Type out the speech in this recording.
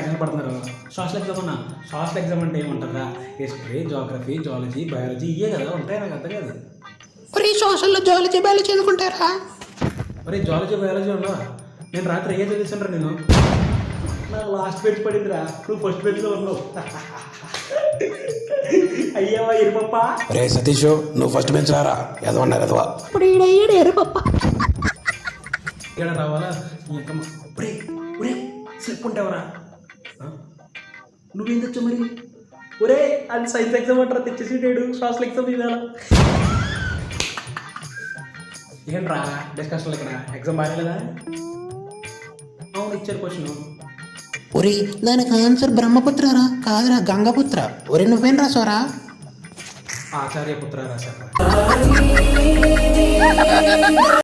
Tension పడుతున్నారు. Social exam అన్నా, social exam అంటే ఏముంటుందా? హిస్టరీ, జోగ్రఫీ, జువాలజీ, బయాలజీ ఇవే కదా ఉంటాయి. నాకు అర్థం కాదు. మరి సోషల్లో జువాలజీ బయాలజీ చదువుకుంటారా? మరి జువాలజీ బయాలజీ ఉండవా? నేను రాత్రి ఏ చదివించండ్రా నేను. నాకు లాస్ట్ పేజ్ పడిందిరా, నువ్వు ఫస్ట్ పేజ్లో ఉన్నావు. అయ్యావా ఎరుపప్ప. రే సతీష్, నువ్వు ఫస్ట్ బెంచ్ రారా, ఎదవన్నారు ఎదవా. ఇప్పుడు ఈడ ఎరుపప్ప ఇక్కడ రావాలా? ఒరే ఒరే స్లిప్ ఉంటావరా? నువ్వేం తెచ్చావు మరి? ఒరే అది సైన్స్ ఎగ్జామ్ అంటారా, తెచ్చేసేటాడు సోషల్ ఎగ్జామ్ ఇవాళ. ఏంట్రా డిస్కషన్లు ఇక్కడ? ఎగ్జామ్ బాగాలేదా? అవును ఇచ్చారు క్వశ్చన్. ఒరే దానికి ఆన్సర్ బ్రహ్మపుత్రరా కాదురా గంగపుత్ర. ఒరే నువ్వేం రాసావరా? ఆచార్య పుత్ర రాశారు.